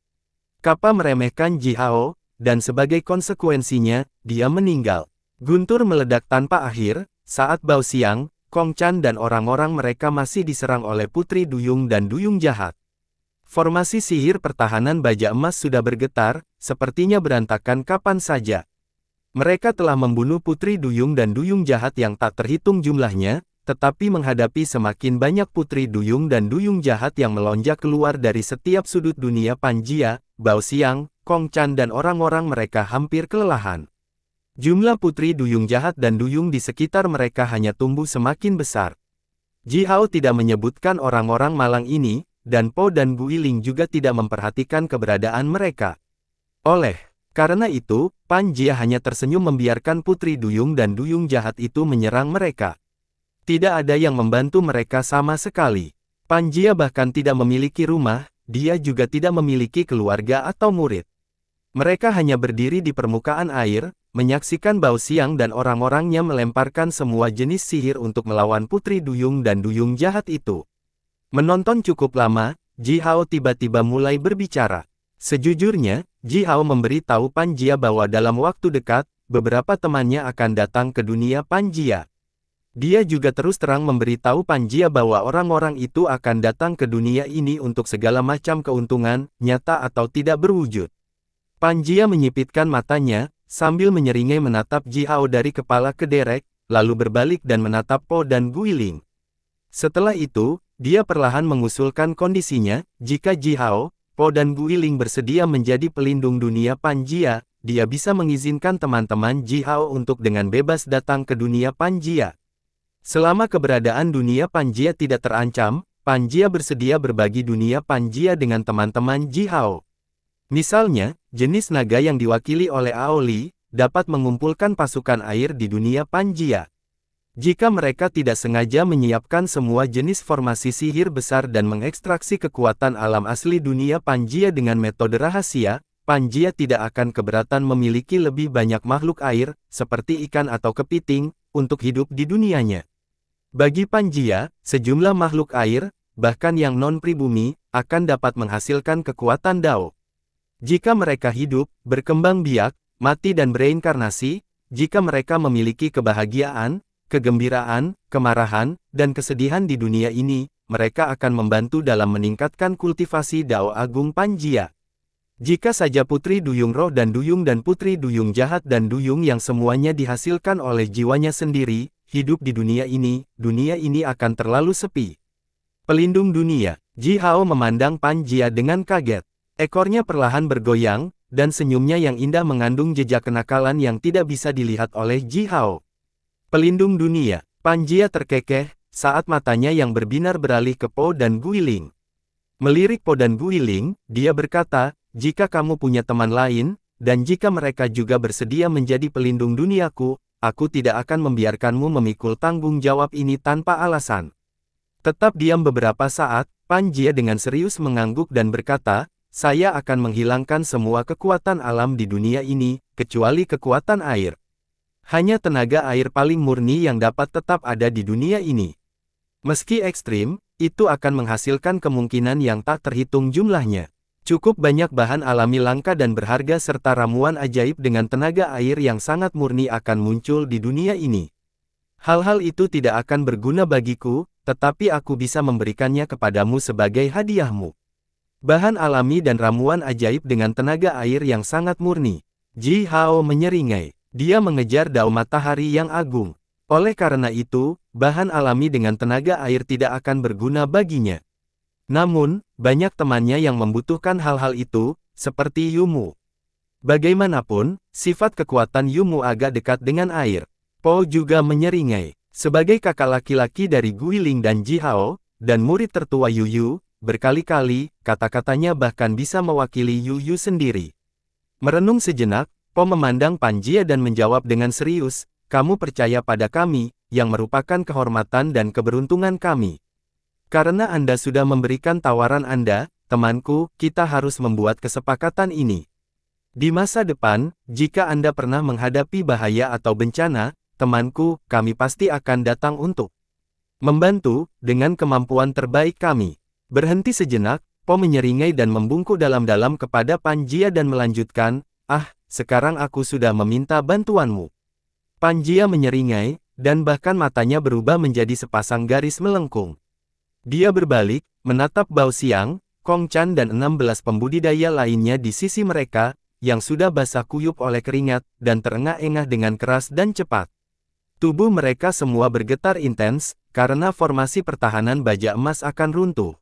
Kappa meremehkan Jihao, dan sebagai konsekuensinya, dia meninggal. Guntur meledak tanpa akhir, saat Bao Xiang, Kong Chan dan orang-orang mereka masih diserang oleh Putri Duyung dan Duyung Jahat. Formasi sihir pertahanan baja emas sudah bergetar, sepertinya berantakan kapan saja. Mereka telah membunuh Putri Duyung dan Duyung Jahat yang tak terhitung jumlahnya, tetapi menghadapi semakin banyak Putri Duyung dan Duyung Jahat yang melonjak keluar dari setiap sudut dunia Panjia, Bao Xiang, Kong Chan dan orang-orang mereka hampir kelelahan. Jumlah Putri Duyung Jahat dan Duyung di sekitar mereka hanya tumbuh semakin besar. Jihao tidak menyebutkan orang-orang malang ini, dan Po dan Guiling juga tidak memperhatikan keberadaan mereka. Oleh karena itu, Panjia hanya tersenyum membiarkan Putri Duyung dan Duyung Jahat itu menyerang mereka. Tidak ada yang membantu mereka sama sekali. Panjia bahkan tidak memiliki rumah, dia juga tidak memiliki keluarga atau murid. Mereka hanya berdiri di permukaan air, menyaksikan Bao Xiang dan orang-orangnya melemparkan semua jenis sihir untuk melawan Putri Duyung dan Duyung Jahat itu. Menonton cukup lama, Jihao tiba-tiba mulai berbicara. Sejujurnya, Jihao memberi tahu Panjia bahwa dalam waktu dekat, beberapa temannya akan datang ke dunia Panjia. Dia juga terus terang memberi tahu Panjia bahwa orang-orang itu akan datang ke dunia ini untuk segala macam keuntungan, nyata atau tidak berwujud. Panjia menyipitkan matanya, sambil menyeringai menatap Jihao dari kepala ke derek, lalu berbalik dan menatap Po dan Guiling. Setelah itu, dia perlahan mengusulkan kondisinya, jika Jihao, Po dan Guiling bersedia menjadi pelindung dunia Panjia, dia bisa mengizinkan teman-teman Ji Hao untuk dengan bebas datang ke dunia Panjia. Selama keberadaan dunia Panjia tidak terancam, Panjia bersedia berbagi dunia Panjia dengan teman-teman Ji Hao. Misalnya, jenis naga yang diwakili oleh Aoli, dapat mengumpulkan pasukan air di dunia Panjia. Jika mereka tidak sengaja menyiapkan semua jenis formasi sihir besar dan mengekstraksi kekuatan alam asli dunia Panjia dengan metode rahasia, Panjia tidak akan keberatan memiliki lebih banyak makhluk air, seperti ikan atau kepiting, untuk hidup di dunianya. Bagi Panjia, sejumlah makhluk air, bahkan yang non-pribumi, akan dapat menghasilkan kekuatan Dao. Jika mereka hidup, berkembang biak, mati dan bereinkarnasi, jika mereka memiliki kebahagiaan, kegembiraan, kemarahan, dan kesedihan di dunia ini, mereka akan membantu dalam meningkatkan kultivasi Dao Agung Panjia. Jika saja Putri Duyung Roh dan Putri Duyung Jahat dan Duyung yang semuanya dihasilkan oleh jiwanya sendiri, hidup di dunia ini akan terlalu sepi. Pelindung dunia, Ji Hao memandang Panjia dengan kaget. Ekornya perlahan bergoyang, dan senyumnya yang indah mengandung jejak kenakalan yang tidak bisa dilihat oleh Ji Hao. Pelindung dunia, Panjia terkekeh, saat matanya yang berbinar beralih ke Po dan Guiling. Melirik Po dan Guiling, dia berkata, jika kamu punya teman lain, dan jika mereka juga bersedia menjadi pelindung duniaku, aku tidak akan membiarkanmu memikul tanggung jawab ini tanpa alasan. Tetap diam beberapa saat, Panjia dengan serius mengangguk dan berkata, saya akan menghilangkan semua kekuatan alam di dunia ini, kecuali kekuatan air. Hanya tenaga air paling murni yang dapat tetap ada di dunia ini. Meski ekstrim, itu akan menghasilkan kemungkinan yang tak terhitung jumlahnya. Cukup banyak bahan alami langka dan berharga serta ramuan ajaib dengan tenaga air yang sangat murni akan muncul di dunia ini. Hal-hal itu tidak akan berguna bagiku, tetapi aku bisa memberikannya kepadamu sebagai hadiahmu. Bahan alami dan ramuan ajaib dengan tenaga air yang sangat murni. Ji Hao menyeringai. Dia mengejar Dao matahari yang agung. Oleh karena itu, bahan alami dengan tenaga air tidak akan berguna baginya. Namun, banyak temannya yang membutuhkan hal-hal itu, seperti Yumu. Bagaimanapun, sifat kekuatan Yumu agak dekat dengan air. Po juga menyeringai. Sebagai kakak laki-laki dari Guiling dan Ji Hao, dan murid tertua Yuyu, berkali-kali, kata-katanya bahkan bisa mewakili Yuyu sendiri. Merenung sejenak, Po memandang Panjia dan menjawab dengan serius, kamu percaya pada kami, yang merupakan kehormatan dan keberuntungan kami. Karena Anda sudah memberikan tawaran Anda, temanku, kita harus membuat kesepakatan ini. Di masa depan, jika Anda pernah menghadapi bahaya atau bencana, temanku, kami pasti akan datang untuk membantu, dengan kemampuan terbaik kami. Berhenti sejenak, Po menyeringai dan membungkuk dalam-dalam kepada Panjia dan melanjutkan, sekarang aku sudah meminta bantuanmu. Panjia menyeringai, dan bahkan matanya berubah menjadi sepasang garis melengkung. Dia berbalik, menatap Bao Xiang, Kong Chan dan 16 pembudidaya lainnya di sisi mereka, yang sudah basah kuyup oleh keringat, dan terengah-engah dengan keras dan cepat. Tubuh mereka semua bergetar intens, karena formasi pertahanan baja emas akan runtuh.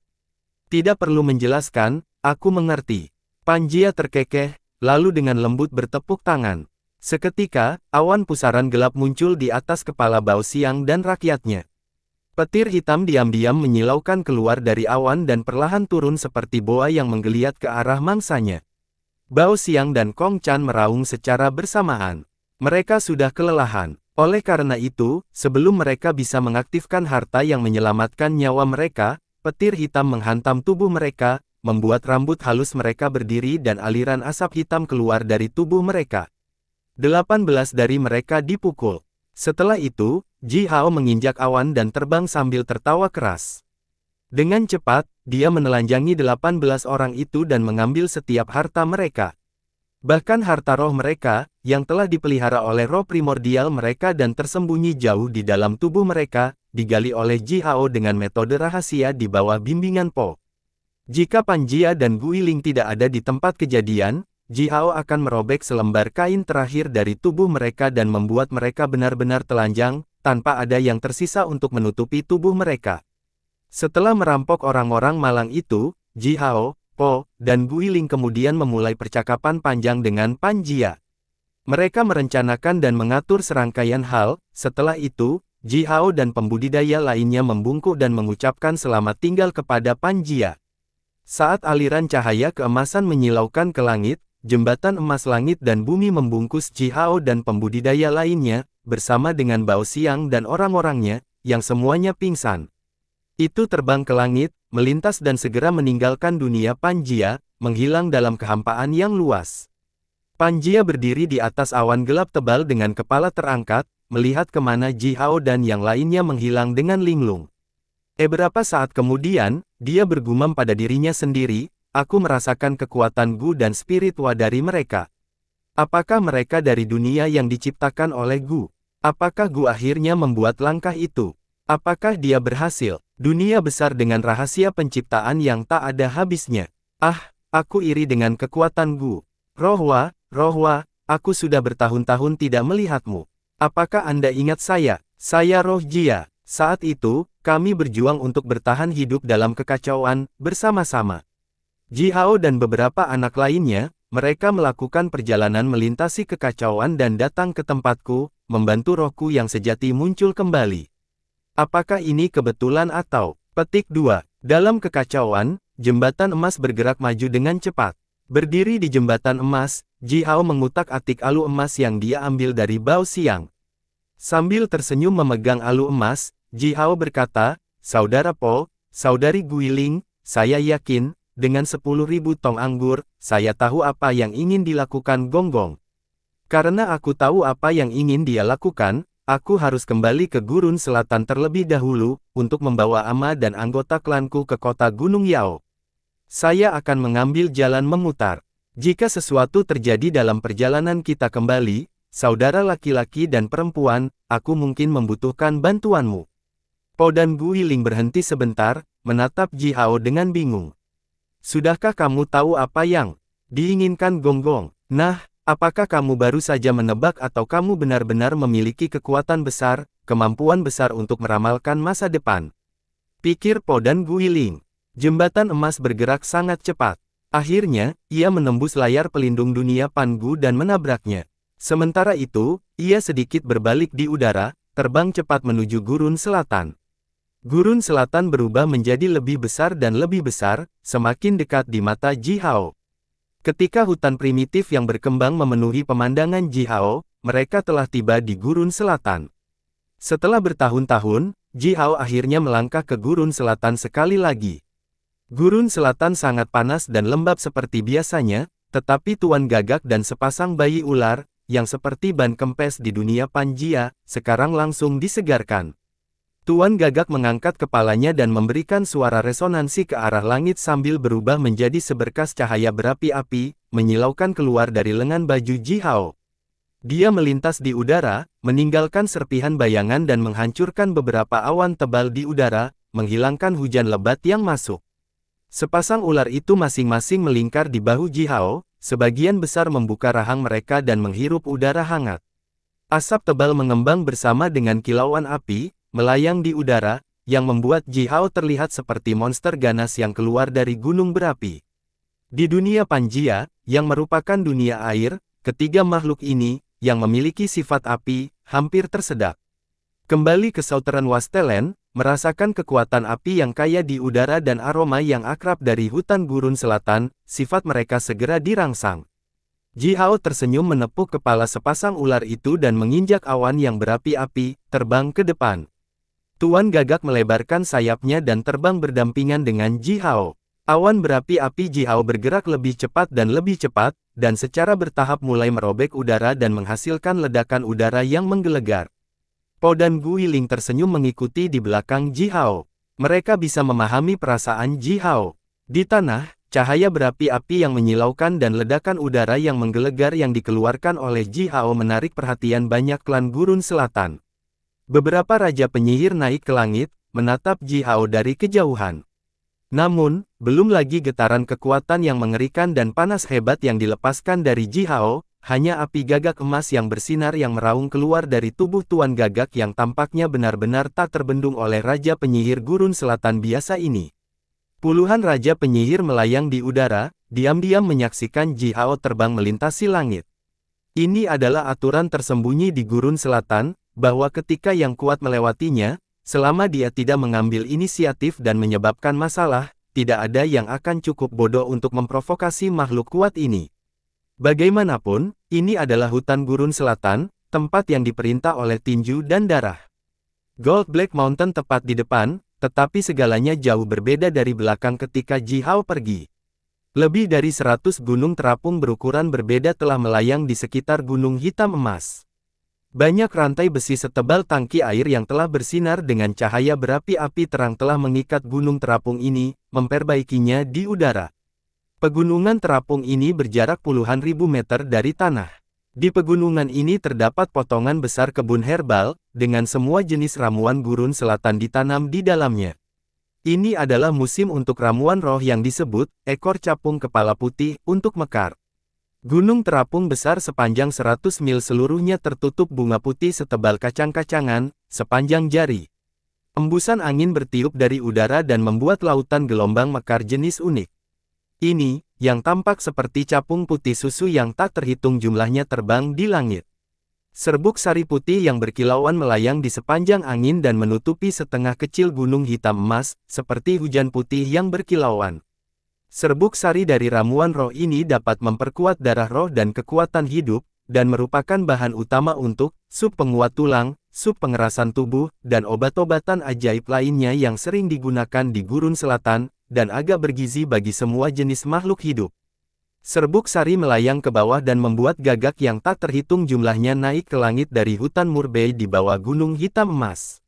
Tidak perlu menjelaskan, aku mengerti. Panjia terkekeh, lalu dengan lembut bertepuk tangan. Seketika, awan pusaran gelap muncul di atas kepala Bao Xiang dan rakyatnya. Petir hitam diam-diam menyilaukan keluar dari awan dan perlahan turun seperti boa yang menggeliat ke arah mangsanya. Bao Xiang dan Kong Chan meraung secara bersamaan. Mereka sudah kelelahan. Oleh karena itu, sebelum mereka bisa mengaktifkan harta yang menyelamatkan nyawa mereka, petir hitam menghantam tubuh mereka, membuat rambut halus mereka berdiri dan aliran asap hitam keluar dari tubuh mereka. 18 dari mereka dipukul. Setelah itu, Ji Hao menginjak awan dan terbang sambil tertawa keras. Dengan cepat, dia menelanjangi 18 orang itu dan mengambil setiap harta mereka. Bahkan harta roh mereka, yang telah dipelihara oleh roh primordial mereka dan tersembunyi jauh di dalam tubuh mereka, digali oleh Ji Hao dengan metode rahasia di bawah bimbingan Po. Jika Panjia dan Guiling tidak ada di tempat kejadian, Ji Hao akan merobek selembar kain terakhir dari tubuh mereka dan membuat mereka benar-benar telanjang, tanpa ada yang tersisa untuk menutupi tubuh mereka. Setelah merampok orang-orang malang itu, Ji Hao, Po, dan Guiling kemudian memulai percakapan panjang dengan Panjia. Mereka merencanakan dan mengatur serangkaian hal. Setelah itu, Ji Hao dan pembudidaya lainnya membungkuk dan mengucapkan selamat tinggal kepada Pan Jia. Saat aliran cahaya keemasan menyilaukan ke langit, jembatan emas langit dan bumi membungkus Ji Hao dan pembudidaya lainnya, bersama dengan Bao Xiang dan orang-orangnya, yang semuanya pingsan. Itu terbang ke langit, melintas dan segera meninggalkan dunia Pan Jia, menghilang dalam kehampaan yang luas. Pan Jia berdiri di atas awan gelap tebal dengan kepala terangkat, melihat kemana Ji Hao dan yang lainnya menghilang dengan linglung. Beberapa saat kemudian, dia bergumam pada dirinya sendiri, aku merasakan kekuatan Gu dan spirit Wa dari mereka. Apakah mereka dari dunia yang diciptakan oleh Gu? Apakah Gu akhirnya membuat langkah itu? Apakah dia berhasil? Dunia besar dengan rahasia penciptaan yang tak ada habisnya. Ah, aku iri dengan kekuatan Gu. Rohwa, aku sudah bertahun-tahun tidak melihatmu. Apakah Anda ingat saya? Saya Roh Jia. Saat itu, kami berjuang untuk bertahan hidup dalam kekacauan, bersama-sama. Ji Hao dan beberapa anak lainnya, mereka melakukan perjalanan melintasi kekacauan dan datang ke tempatku, membantu rohku yang sejati muncul kembali. Apakah ini kebetulan atau? Petik 2. Dalam kekacauan, jembatan emas bergerak maju dengan cepat. Berdiri di jembatan emas, Ji Hao mengutak-atik alu emas yang dia ambil dari Bao Xiang. Sambil tersenyum memegang alu emas, Ji Hao berkata, Saudara Po, Saudari Guiling, saya yakin, dengan 10.000 tong anggur, saya tahu apa yang ingin dilakukan Gonggong. Karena aku tahu apa yang ingin dia lakukan, aku harus kembali ke Gurun Selatan terlebih dahulu, untuk membawa Ama dan anggota klanku ke kota Gunung Yao. Saya akan mengambil jalan memutar. Jika sesuatu terjadi dalam perjalanan kita kembali, saudara laki-laki dan perempuan, aku mungkin membutuhkan bantuanmu. Po dan Guiling berhenti sebentar, menatap Ji Hao dengan bingung. Sudahkah kamu tahu apa yang diinginkan Gonggong? Nah, apakah kamu baru saja menebak atau kamu benar-benar memiliki kekuatan besar, kemampuan besar untuk meramalkan masa depan? Pikir Po dan Guiling. Jembatan emas bergerak sangat cepat. Akhirnya, ia menembus layar pelindung dunia Pan Gu dan menabraknya. Sementara itu, ia sedikit berbalik di udara, terbang cepat menuju Gurun Selatan. Gurun Selatan berubah menjadi lebih besar dan lebih besar, semakin dekat di mata Ji Hao. Ketika hutan primitif yang berkembang memenuhi pemandangan Ji Hao, mereka telah tiba di Gurun Selatan. Setelah bertahun-tahun, Ji Hao akhirnya melangkah ke Gurun Selatan sekali lagi. Gurun Selatan sangat panas dan lembab seperti biasanya, tetapi Tuan Gagak dan sepasang bayi ular, yang seperti ban kempes di dunia Pan Jia, sekarang langsung disegarkan. Tuan Gagak mengangkat kepalanya dan memberikan suara resonansi ke arah langit sambil berubah menjadi seberkas cahaya berapi-api, menyilaukan keluar dari lengan baju Ji Hao. Dia melintas di udara, meninggalkan serpihan bayangan dan menghancurkan beberapa awan tebal di udara, menghilangkan hujan lebat yang masuk. Sepasang ular itu masing-masing melingkar di bahu Ji Hao, sebagian besar membuka rahang mereka dan menghirup udara hangat. Asap tebal mengembang bersama dengan kilauan api, melayang di udara, yang membuat Ji Hao terlihat seperti monster ganas yang keluar dari gunung berapi. Di dunia Pan Jia, yang merupakan dunia air, ketiga makhluk ini, yang memiliki sifat api, hampir tersedak. Kembali ke Southern Wasteland, merasakan kekuatan api yang kaya di udara dan aroma yang akrab dari hutan Gurun Selatan, sifat mereka segera dirangsang. Ji Hao tersenyum menepuk kepala sepasang ular itu dan menginjak awan yang berapi-api, terbang ke depan. Tuan Gagak melebarkan sayapnya dan terbang berdampingan dengan Ji Hao. Awan berapi-api Ji Hao bergerak lebih cepat, dan secara bertahap mulai merobek udara dan menghasilkan ledakan udara yang menggelegar. Po dan Guiling tersenyum mengikuti di belakang Ji Hao. Mereka bisa memahami perasaan Ji Hao. Di tanah, cahaya berapi-api yang menyilaukan dan ledakan udara yang menggelegar yang dikeluarkan oleh Ji Hao menarik perhatian banyak klan Gurun Selatan. Beberapa raja penyihir naik ke langit, menatap Ji Hao dari kejauhan. Namun, belum lagi getaran kekuatan yang mengerikan dan panas hebat yang dilepaskan dari Ji Hao, hanya api gagak emas yang bersinar yang meraung keluar dari tubuh Tuan Gagak yang tampaknya benar-benar tak terbendung oleh Raja Penyihir Gurun Selatan biasa ini. Puluhan Raja Penyihir melayang di udara, diam-diam menyaksikan Ji Hao terbang melintasi langit. Ini adalah aturan tersembunyi di Gurun Selatan, bahwa ketika yang kuat melewatinya, selama dia tidak mengambil inisiatif dan menyebabkan masalah, tidak ada yang akan cukup bodoh untuk memprovokasi makhluk kuat ini. Bagaimanapun, ini adalah hutan Gurun Selatan, tempat yang diperintah oleh tinju dan darah. Gold Black Mountain tepat di depan, tetapi segalanya jauh berbeda dari belakang ketika Ji Hao pergi. Lebih dari 100 gunung terapung berukuran berbeda telah melayang di sekitar Gunung Hitam Emas. Banyak rantai besi setebal tangki air yang telah bersinar dengan cahaya berapi-api terang telah mengikat gunung terapung ini, memperbaikinya di udara. Pegunungan terapung ini berjarak puluhan ribu meter dari tanah. Di pegunungan ini terdapat potongan besar kebun herbal, dengan semua jenis ramuan Gurun Selatan ditanam di dalamnya. Ini adalah musim untuk ramuan roh yang disebut, ekor capung kepala putih, untuk mekar. Gunung terapung besar sepanjang 100 mil seluruhnya tertutup bunga putih setebal kacang-kacangan, sepanjang jari. Embusan angin bertiup dari udara dan membuat lautan gelombang mekar jenis unik. Ini, yang tampak seperti capung putih susu yang tak terhitung jumlahnya terbang di langit. Serbuk sari putih yang berkilauan melayang di sepanjang angin dan menutupi setengah kecil gunung hitam emas, seperti hujan putih yang berkilauan. Serbuk sari dari ramuan roh ini dapat memperkuat darah roh dan kekuatan hidup, dan merupakan bahan utama untuk sup penguat tulang, sup pengerasan tubuh, dan obat-obatan ajaib lainnya yang sering digunakan di Gurun Selatan, dan agak bergizi bagi semua jenis makhluk hidup. Serbuk sari melayang ke bawah dan membuat gagak yang tak terhitung jumlahnya naik ke langit dari hutan Murbei di bawah Gunung Hitam Emas.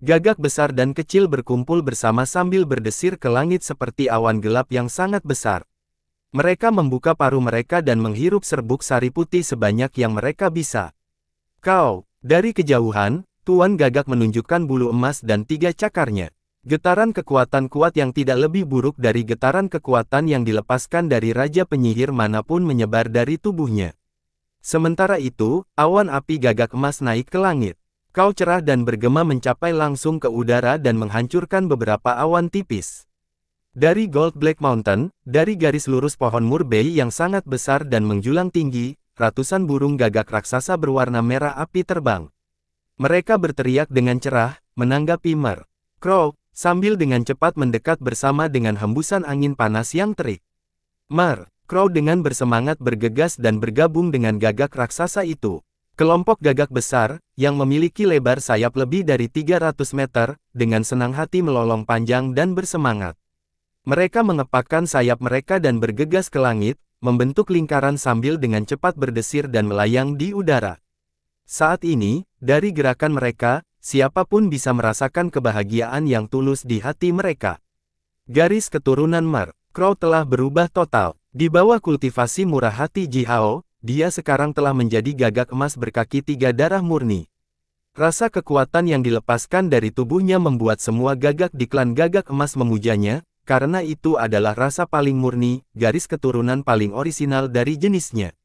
Gagak besar dan kecil berkumpul bersama sambil berdesir ke langit seperti awan gelap yang sangat besar. Mereka membuka paruh mereka dan menghirup serbuk sari putih sebanyak yang mereka bisa. Kau, dari kejauhan, Tuan Gagak menunjukkan bulu emas dan 3 cakarnya. Getaran kekuatan kuat yang tidak lebih buruk dari getaran kekuatan yang dilepaskan dari Raja Penyihir manapun menyebar dari tubuhnya. Sementara itu, awan api Gagak emas naik ke langit. Kau cerah dan bergema mencapai langsung ke udara dan menghancurkan beberapa awan tipis. Dari Gold Black Mountain, dari garis lurus pohon Murbei yang sangat besar dan menjulang tinggi, ratusan burung gagak raksasa berwarna merah api terbang. Mereka berteriak dengan cerah, menanggapi Mer. Crow, sambil dengan cepat mendekat bersama dengan hembusan angin panas yang terik. Mer. Crow dengan bersemangat bergegas dan bergabung dengan gagak raksasa itu. Kelompok gagak besar, yang memiliki lebar sayap lebih dari 300 meter, dengan senang hati melolong panjang dan bersemangat. Mereka mengepakkan sayap mereka dan bergegas ke langit, membentuk lingkaran sambil dengan cepat berdesir dan melayang di udara. Saat ini, dari gerakan mereka, siapapun bisa merasakan kebahagiaan yang tulus di hati mereka. Garis keturunan Mer. Crow telah berubah total. Di bawah kultivasi murah hati Ji Hao, dia sekarang telah menjadi gagak emas berkaki 3 darah murni. Rasa kekuatan yang dilepaskan dari tubuhnya membuat semua gagak di klan gagak emas memujanya, karena itu adalah rasa paling murni, garis keturunan paling orisinal dari jenisnya.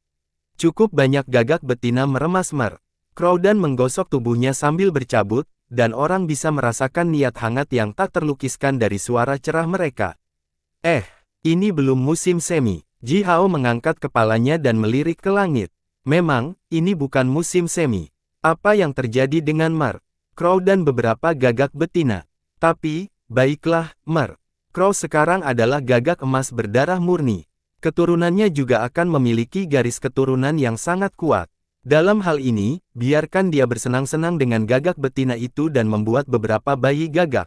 Cukup banyak gagak betina meremas Mer. Crow dan menggosok tubuhnya sambil bercabut, dan orang bisa merasakan niat hangat yang tak terlukiskan dari suara cerah mereka. Ini belum musim semi. Ji Hao mengangkat kepalanya dan melirik ke langit. Memang, ini bukan musim semi. Apa yang terjadi dengan Mer? Crow dan beberapa gagak betina. Tapi, baiklah, Mer. Crow sekarang adalah gagak emas berdarah murni. Keturunannya juga akan memiliki garis keturunan yang sangat kuat. Dalam hal ini, biarkan dia bersenang-senang dengan gagak betina itu dan membuat beberapa bayi gagak.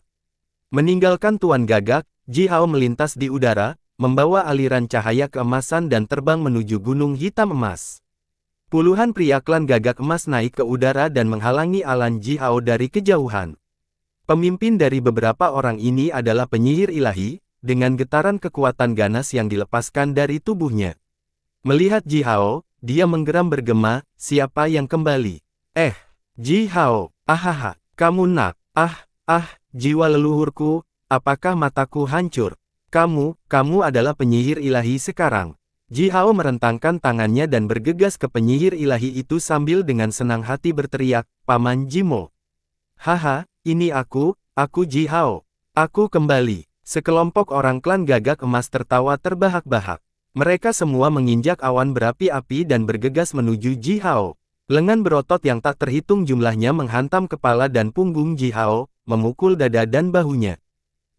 Meninggalkan Tuan Gagak, Ji Hao melintas di udara, membawa aliran cahaya keemasan dan terbang menuju Gunung Hitam Emas. Puluhan pria klan gagak emas naik ke udara dan menghalangi Alan Ji Hao dari kejauhan. Pemimpin dari beberapa orang ini adalah penyihir ilahi, dengan getaran kekuatan ganas yang dilepaskan dari tubuhnya. Melihat Ji Hao, dia menggeram bergema, siapa yang kembali? Ji Hao, ahaha, kamu nak, jiwa leluhurku, apakah mataku hancur? Kamu adalah penyihir ilahi sekarang. Ji Hao merentangkan tangannya dan bergegas ke penyihir ilahi itu sambil dengan senang hati berteriak, Paman Jimo. Haha, ini aku Ji Hao. Aku kembali. Sekelompok orang klan gagak emas tertawa terbahak-bahak. Mereka semua menginjak awan berapi-api dan bergegas menuju Ji Hao. Lengan berotot yang tak terhitung jumlahnya menghantam kepala dan punggung Ji Hao, memukul dada dan bahunya.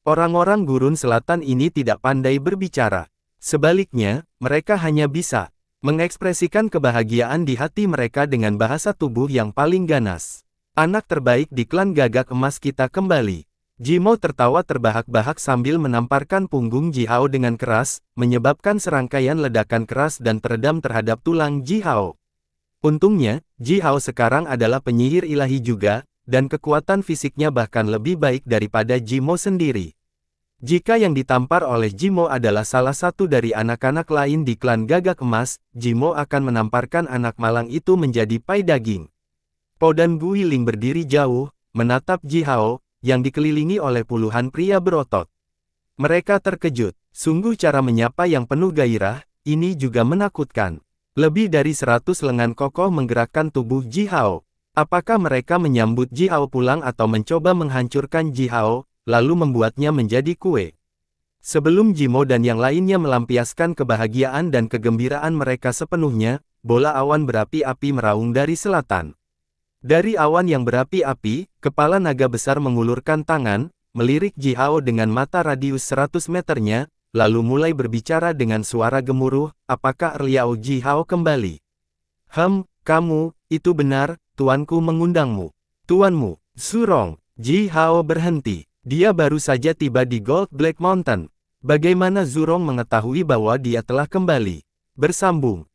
Orang-orang gurun selatan ini tidak pandai berbicara. Sebaliknya, mereka hanya bisa mengekspresikan kebahagiaan di hati mereka dengan bahasa tubuh yang paling ganas. Anak terbaik di klan Gagak Emas kita kembali. Jimo tertawa terbahak-bahak sambil menamparkan punggung Ji Hao dengan keras, menyebabkan serangkaian ledakan keras dan teredam terhadap tulang Ji Hao. Untungnya, Ji Hao sekarang adalah penyihir ilahi juga, dan kekuatan fisiknya bahkan lebih baik daripada Jimo sendiri. Jika yang ditampar oleh Jimo adalah salah satu dari anak-anak lain di klan Gagak Emas, Jimo akan menamparkan anak malang itu menjadi pai daging. Po dan Guiling berdiri jauh, menatap Ji Hao, yang dikelilingi oleh puluhan pria berotot. Mereka terkejut, sungguh cara menyapa yang penuh gairah, ini juga menakutkan. Lebih dari 100 lengan kokoh menggerakkan tubuh Ji Hao. Apakah mereka menyambut Ji Hao pulang atau mencoba menghancurkan Ji Hao, lalu membuatnya menjadi kue? Sebelum Jimo dan yang lainnya melampiaskan kebahagiaan dan kegembiraan mereka sepenuhnya, bola awan berapi-api meraung dari selatan. Dari awan yang berapi-api, kepala naga besar mengulurkan tangan, melirik Ji Hao dengan mata radius 100 meternya, lalu mulai berbicara dengan suara gemuruh, apakah Liao Ji Hao kembali? Kamu, itu benar, tuanku mengundangmu. Tuanmu, Zurong. Ji Hao berhenti. Dia baru saja tiba di Gold Black Mountain. Bagaimana Zurong mengetahui bahwa dia telah kembali? Bersambung.